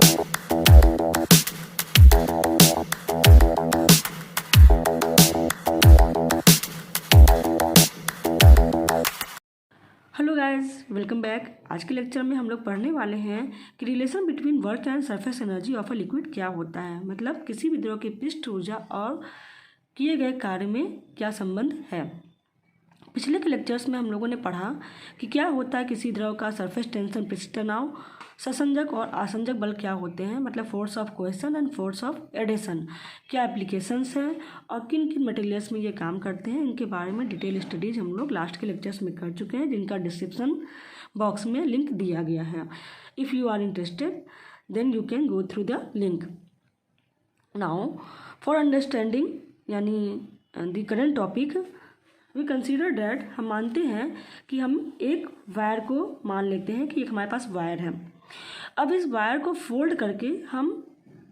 Hello guys, welcome back. आज के lecture में हम लोग पढ़ने वाले हैं कि relation between work and surface energy of a liquid क्या होता है। मतलब किसी भी द्रव की पृष्ठ ऊर्जा और किए गए कार्य में क्या संबंध है। पिछले के लेक्चर्स में हम लोगों ने पढ़ा कि क्या होता है किसी द्रव का सरफेस टेंशन, पृष्ठ तनाव, ससंजक और आसंजक बल क्या होते हैं, मतलब force of cohesion and force of adhesion, क्या एप्लीकेशंस हैं और किन किन मटेरियल्स में ये काम करते हैं, इनके बारे में डिटेल स्टडीज हम लोग लास्ट के लेक्चर्स में कर चुके हैं, जिनका डिस्क्रिप्शन बॉक्स में लिंक दिया गया है। If you are interested then you can go through the link. Now for understanding यानी the current topic we consider that, हम मानते हैं कि हम एक वायर को मान लेते हैं कि एक हमारे पास वायर है। अब इस वायर को फोल्ड करके हम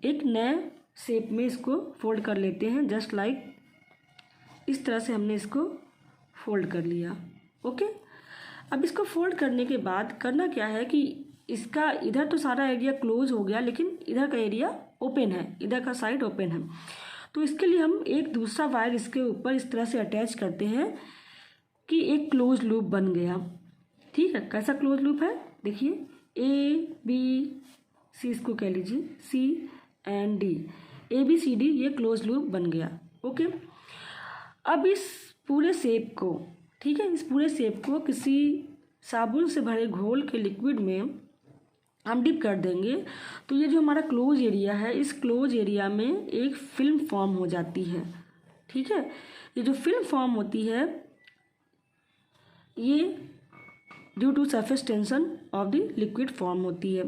एक नए शेप में इसको फोल्ड कर लेते हैं, जस्ट लाइक इस तरह से हमने इसको फोल्ड कर लिया। ओके, अब इसको फोल्ड करने के बाद करना क्या है कि इसका इधर तो सारा एरिया क्लोज हो गया, लेकिन इधर का एरिया ओपन है, इधर का साइड ओपन है। तो इसके लिए हम एक दूसरा वायर इसके ऊपर इस तरह से अटैच करते हैं कि एक क्लोज लूप बन गया। ठीक है, कैसा क्लोज लूप है देखिए, ए बी सी इसको कह लीजिए, C and D, A B C D, ये क्लोज लूप बन गया। ओके, अब इस पूरे शेप को, ठीक है, इस पूरे शेप को किसी साबुन से भरे घोल के लिक्विड में हम डिप कर देंगे तो ये जो हमारा क्लोज एरिया है, इस क्लोज एरिया में एक फिल्म फॉर्म हो जाती है। ठीक है, ये जो फिल्म फॉर्म होती है ये due to surface tension of the liquid form होती है।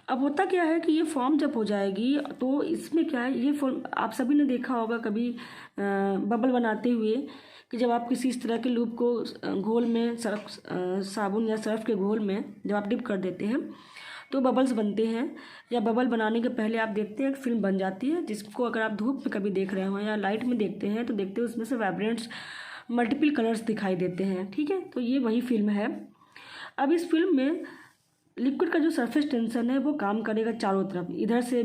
अब होता क्या है कि ये फॉर्म जब हो जाएगी तो इसमें क्या है, ये फॉर्म आप सभी ने देखा होगा कभी बबल बनाते हुए, कि जब आप किसी इस तरह के लूप को घोल में साबुन या सर्फ के घोल में जब आप डिप कर देते हैं तो बबल्स बनते हैं, या बबल बनाने के पहले आप देखते हैं एक फिल्म बन जाती है, जिसको अगर आप धूप में कभी देख रहे हो या लाइट में देखते हैं तो देखते हैं उसमें से वाइब्रेंट्स मल्टीपल कलर्स दिखाई देते हैं। ठीक है, तो ये वही फिल्म है। अब इस फिल्म में लिक्विड का जो सरफेस टेंशन है वो काम करेगा चारों तरफ, इधर से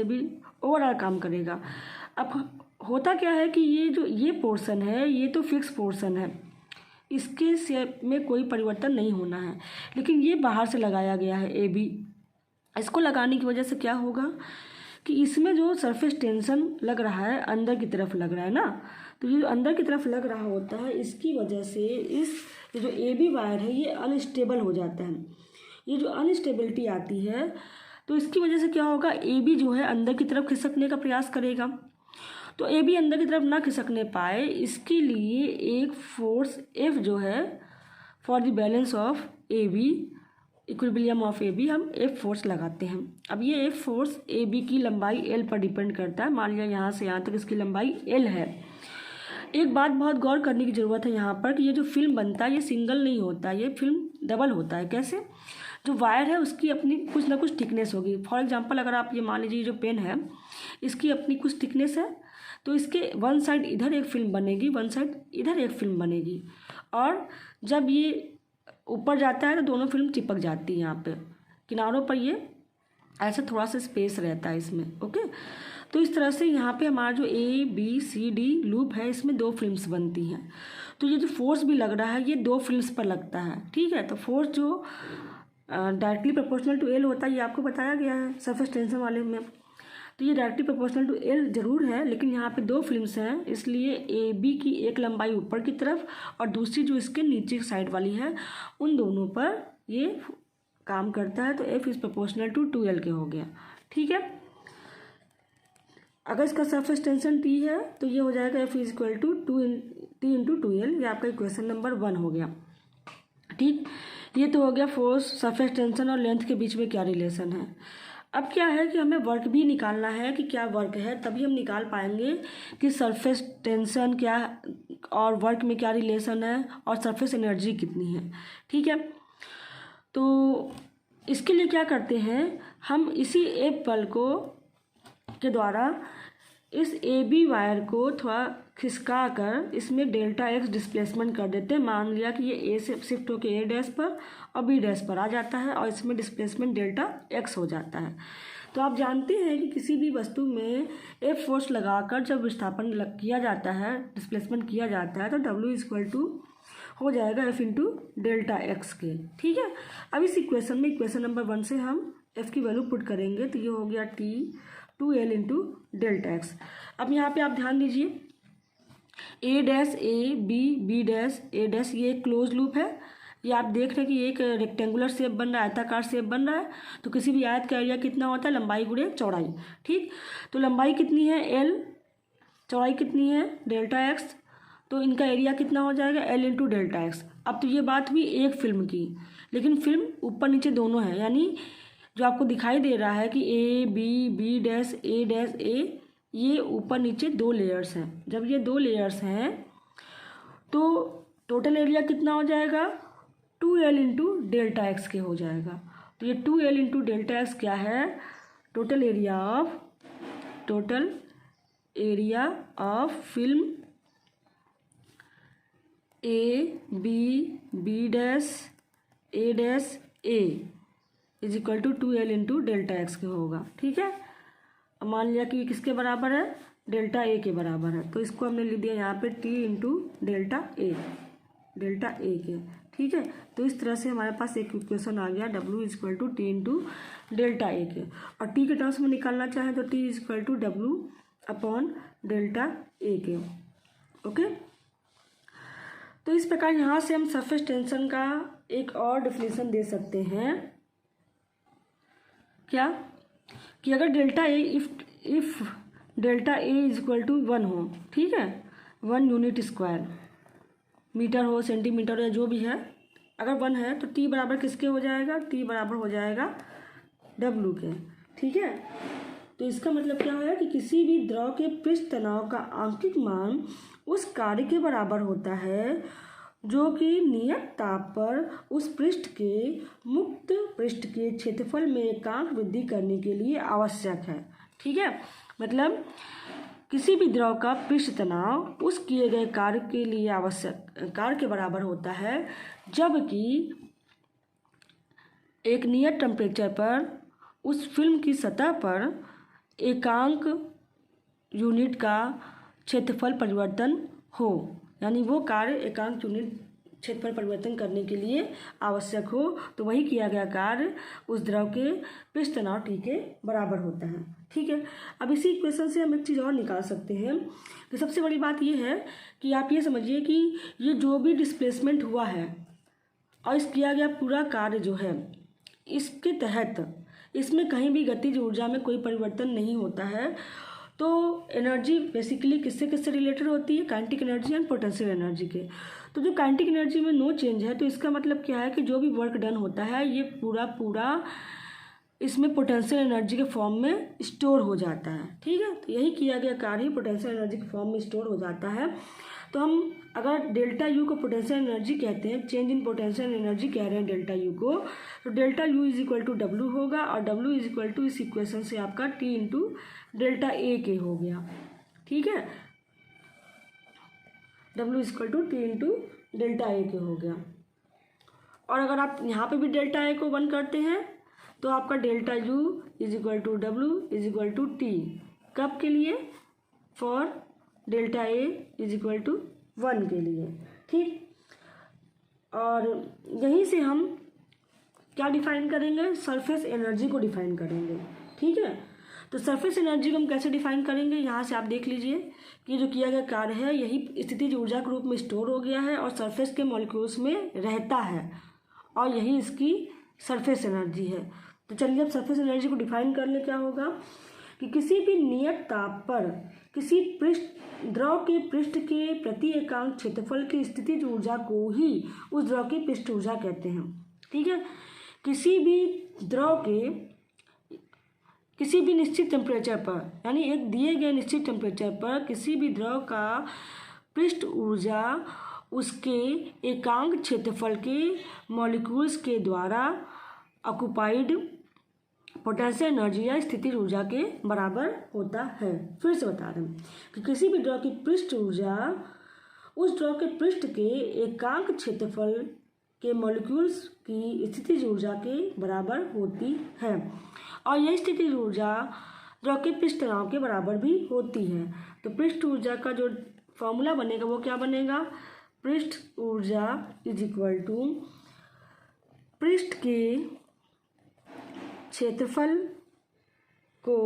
भी ओवरऑल काम करेगा। अब होता क्या है कि ये पोर्शन है ये तो फिक्स पोर्शन है, इसके शेप में कोई परिवर्तन नहीं होना है, लेकिन ये बाहर से लगाया गया है ए बी। इसको लगाने की वजह से क्या होगा कि इसमें जो सरफेस टेंशन लग रहा है अंदर की तरफ लग रहा है ना, तो ये जो अंदर की तरफ लग रहा होता है इसकी वजह से ये जो ए बी वायर है ये अनस्टेबल हो जाता है। ये जो अनस्टेबिलिटी आती है तो इसकी वजह से क्या होगा, ए बी जो है अंदर की तरफ खिसकने का प्रयास करेगा, तो ए बी अंदर की तरफ ना खिसकने पाए इसके लिए एक फोर्स एफ जो है for the balance of A B, equilibrium of A B, हम एफ फोर्स लगाते हैं। अब ये एफ फोर्स ए बी की लंबाई एल पर डिपेंड करता है। मान लिया यहाँ से यहाँ तक इसकी लंबाई एल है। एक बात बहुत गौर करने की ज़रूरत है यहाँ पर कि ये जो फिल्म बनता है ये सिंगल नहीं होता, ये फिल्म डबल होता है। कैसे? जो वायर है उसकी अपनी कुछ ना कुछ थिकनेस होगी। फॉर एग्जांपल अगर आप ये मान लीजिए जो पेन है इसकी अपनी कुछ थिकनेस है, तो इसके वन साइड इधर एक फिल्म बनेगी, वन साइड इधर एक फिल्म बनेगी, और जब ये ऊपर जाता है तो दोनों फिल्म चिपक जाती है यहाँ पे किनारों पर, ये ऐसे थोड़ा सा स्पेस रहता है इसमें। ओके, तो इस तरह से यहाँ पे हमारा जो A B C D loop है इसमें दो फिल्म्स बनती हैं। तो ये जो फोर्स भी लग रहा है ये दो फिल्म्स पर लगता है। ठीक है, तो फोर्स जो डायरेक्टली प्रोपोर्शनल टू एल होता है ये आपको बताया गया है सरफेस टेंशन वाले में, तो ये डायरेक्टली प्रोपोर्शनल टू एल जरूर है, लेकिन यहाँ पे दो फिल्म्स हैं इसलिए ए बी की एक लंबाई ऊपर की तरफ और दूसरी जो इसके नीचे की साइड वाली है उन दोनों पर ये काम करता है, तो F is proportional to 2L के हो गया। ठीक है, अगर इसका सरफेस टेंशन टी है तो ये हो जाएगा F is equal to T into 2L, ये आपका इक्वेशन नंबर 1 हो गया। ठीक, ये तो हो गया फोर्स, सरफेस टेंशन और लेंथ के बीच में क्या रिलेशन है। अब क्या है कि हमें वर्क भी निकालना है कि क्या वर्क है, तभी हम निकाल पाएंगे कि सरफेस टेंशन क्या और वर्क में क्या रिलेशन है और सरफेस एनर्जी कितनी है। ठीक है, तो इसके लिए क्या करते हैं हम, इसी एफ बल को के द्वारा इस ए बी वायर को थोड़ा खिसका कर इसमें डेल्टा एक्स डिस्प्लेसमेंट कर देते हैं। मान लिया कि ये ए से शिफ्ट होकर ए डैश पर और बी डैश पर आ जाता है और इसमें डिस्प्लेसमेंट डेल्टा एक्स हो जाता है। तो आप जानते हैं कि किसी भी वस्तु में एफ फोर्स लगाकर जब विस्थापन किया जाता है, डिस्प्लेसमेंट किया जाता है, तो डब्ल्यू इक्वल टू हो जाएगा एफ इंटू डेल्टा एक्स के। ठीक है, अब इस इक्वेशन में इक्वेशन नंबर 1 से हम एफ की वैल्यू पुट करेंगे तो ये हो गया T 2L into delta x. अब यहाँ पे आप ध्यान दीजिए, A dash A B dash A dash, ये एक क्लोज लूप है। ये आप देख रहे हैं कि एक रेक्टेंगुलर शेप बन रहा है, आयताकार शेप बन रहा है। तो किसी भी आयत का एरिया कितना होता है? लंबाई गुणे चौड़ाई। ठीक, तो लंबाई कितनी है? L, चौड़ाई कितनी है? Delta x. तो इनका एरिया कितना हो जाएगा? L into delta x. अब तो ये बात हुई एक फिल्म की, लेकिन फिल्म ऊपर नीचे दोनों है, यानी जो आपको दिखाई दे रहा है कि ए बी डैश ए, ये ऊपर नीचे 2 लेयर्स हैं। जब ये 2 लेयर्स हैं तो टोटल एरिया कितना हो जाएगा? 2L इंटू डेल्टा एक्स के हो जाएगा। तो ये 2L इंटू डेल्टा एक्स क्या है? Total area of film A B dash A is equal to 2L into delta x के होगा। ठीक है, अब मान लिया कि किसके बराबर है? डेल्टा ए के बराबर है, तो इसको हमने लिख दिया यहाँ पे टी इंटू डेल्टा ए के। ठीक है, तो इस तरह से हमारे पास एक इक्वेशन आ गया, W is equal to T into delta A के। और टी के टर्म्स में निकालना चाहें तो T is equal to W upon delta A के। ओके, तो इस प्रकार यहाँ से हम सरफेस टेंशन का एक और डेफिनेशन दे सकते हैं, क्या कि अगर delta A if delta A is equal to 1 हो, ठीक है, 1 यूनिट स्क्वायर, मीटर हो, सेंटीमीटर या जो भी है, अगर 1 है तो टी बराबर किसके हो जाएगा? टी बराबर हो जाएगा डब्ल्यू के। ठीक है, तो इसका मतलब क्या है कि किसी भी द्रव के पृष्ठ तनाव का आंशिक मान उस कार्य के बराबर होता है जो कि नियत ताप पर उस पृष्ठ के मुक्त पृष्ठ के क्षेत्रफल में एकांक वृद्धि करने के लिए आवश्यक है। ठीक है, मतलब किसी भी द्रव का पृष्ठ तनाव उस किए गए कार्य के लिए आवश्यक कार्य के बराबर होता है, जबकि एक नियत टेम्परेचर पर उस फिल्म की सतह पर एकांक यूनिट का क्षेत्रफल परिवर्तन हो, यानी वो कार्य एकांक यूनिट क्षेत्रफल परिवर्तन करने के लिए आवश्यक हो, तो वही किया गया कार्य उस द्रव के पृष्ठ तनाव टी के बराबर होता है। ठीक है, अब इसी इक्वेशन से हम एक चीज़ और निकाल सकते हैं कि सबसे बड़ी बात ये है कि आप ये समझिए कि ये जो भी डिस्प्लेसमेंट हुआ है और इस किया गया पूरा कार्य जो है, इसके तहत इसमें कहीं भी गतिज ऊर्जा में कोई परिवर्तन नहीं होता है। तो एनर्जी बेसिकली किससे रिलेटेड होती है? Kinetic energy and potential energy के। तो जो काइनेटिक एनर्जी में नो चेंज है, तो इसका मतलब क्या है कि जो भी वर्क डन होता है ये पूरा इसमें पोटेंशियल एनर्जी के फॉर्म में स्टोर हो जाता है। ठीक है, तो यही किया गया कार्य पोटेंशियल एनर्जी के फॉर्म में स्टोर हो जाता है। तो हम अगर डेल्टा यू को पोटेंशियल एनर्जी कहते हैं, चेंज इन पोटेंशियल एनर्जी कह रहे हैं डेल्टा यू को, तो delta U is equal to W होगा और डब्ल्यू इज इक्वल टू इस इक्वेशन से आपका टी इंटू डेल्टा ए के हो गया। ठीक है, W is equal to T into delta A के हो गया। और अगर आप यहाँ पे भी डेल्टा ए को 1 करते हैं तो आपका delta U is equal to W is equal to T, कब के लिए? For delta A is equal to 1 के लिए। ठीक, और यहीं से हम क्या डिफाइन करेंगे? सरफेस एनर्जी को डिफाइन करेंगे। ठीक है, तो सरफेस एनर्जी को हम कैसे डिफाइन करेंगे? यहाँ से आप देख लीजिए कि जो किया गया कार्य है यही स्थितिज ऊर्जा के रूप में स्टोर हो गया है और सरफेस के मॉलिक्यूल्स में रहता है और यही इसकी सरफेस एनर्जी है। तो चलिए अब सरफेस एनर्जी को डिफाइन कर ले। क्या होगा कि किसी भी नियत ताप पर किसी द्रव के पृष्ठ के प्रति एकांक क्षेत्रफल की स्थितिज ऊर्जा को ही उस द्रव की पृष्ठ ऊर्जा कहते हैं। ठीक है, किसी भी द्रव के किसी भी निश्चित टेम्परेचर पर, यानी एक दिए गए निश्चित टेम्परेचर पर किसी भी द्रव का पृष्ठ ऊर्जा उसके एकांक क्षेत्रफल के मॉलिक्यूल्स के द्वारा ऑक्युपाइड पोटेंशियल एनर्जी या स्थितिज ऊर्जा के बराबर होता है। फिर से बता रहे हैं कि किसी भी ड्रॉ की पृष्ठ ऊर्जा उस ड्रॉ के पृष्ठ के एकांक क्षेत्रफल के मॉलिक्यूल्स की स्थितिज ऊर्जा के बराबर होती है और यह स्थितिज ऊर्जा ड्रॉ के पृष्ठ तनाव के बराबर भी होती है। तो पृष्ठ ऊर्जा का जो फॉर्मूला बनेगा वो क्या बनेगा, पृष्ठ ऊर्जा इज इक्वल टू पृष्ठ के क्षेत्रफल को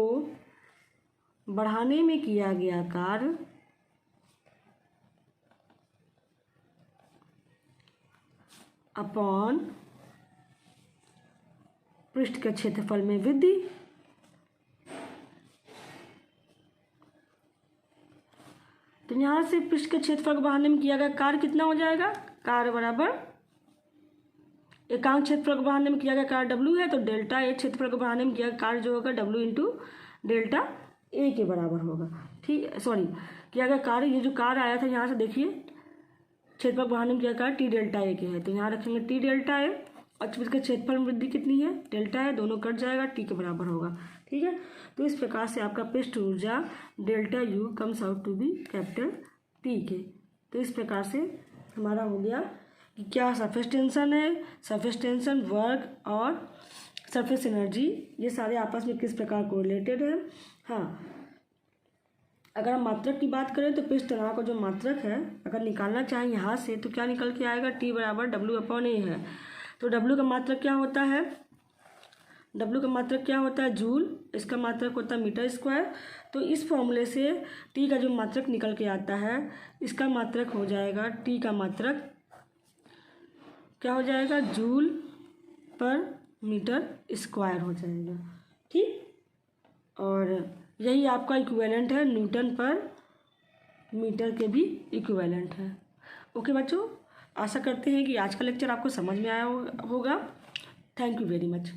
बढ़ाने में किया गया कार्य अपॉन पृष्ठ के क्षेत्रफल में वृद्धि तो यहाँ से पृष्ठ के क्षेत्रफल को बढ़ाने में किया गया कार्य कितना हो जाएगा, कार्य बराबर एकांक क्षेत्रफल को बढ़ाने में किया गया कार्य W है तो डेल्टा ए क्षेत्रफल को बढ़ाने में किया गया कार्य जो होगा W इंटू डेल्टा ए के बराबर होगा। ठीक, सॉरी, किया गया कार्य, ये जो कार्य आया था यहाँ से देखिए क्षेत्रफल बढ़ाने में किया कार्य टी डेल्टा ए के है तो यहाँ रखेंगे टी डेल्टा ए और इसके क्षेत्रफल में वृद्धि कितनी है, डेल्टा है, दोनों कट जाएगा, टी के बराबर होगा। ठीक है, तो इस प्रकार से आपका पृष्ठ ऊर्जा delta U comes out to be capital T के। तो इस प्रकार से हमारा हो गया कि क्या सरफेस टेंशन है, सरफेस टेंशन, वर्क और सरफेस एनर्जी ये सारे आपस में किस प्रकार कोरिलेटेड है। हाँ, अगर हम मात्रक की बात करें तो पृष्ठ तनाव का जो मात्रक है अगर निकालना चाहें यहाँ से तो क्या निकल के आएगा, टी बराबर डब्ल्यू अपॉन ए है। तो डब्ल्यू का मात्रक क्या होता है, डब्ल्यू का मात्रक क्या होता है, जूल, इसका मात्रक होता है मीटर स्क्वायर। तो इस फॉर्मूले से टी का जो मात्रक निकल के आता है इसका मात्रक हो जाएगा, टी का मात्रक क्या हो जाएगा, जूल पर मीटर स्क्वायर हो जाएगा। ठीक, और यही आपका इक्विवेलेंट है, न्यूटन पर मीटर के भी इक्विवेलेंट है। ओके बच्चों, आशा करते हैं कि आज का लेक्चर आपको समझ में आया होगा। Thank you very much.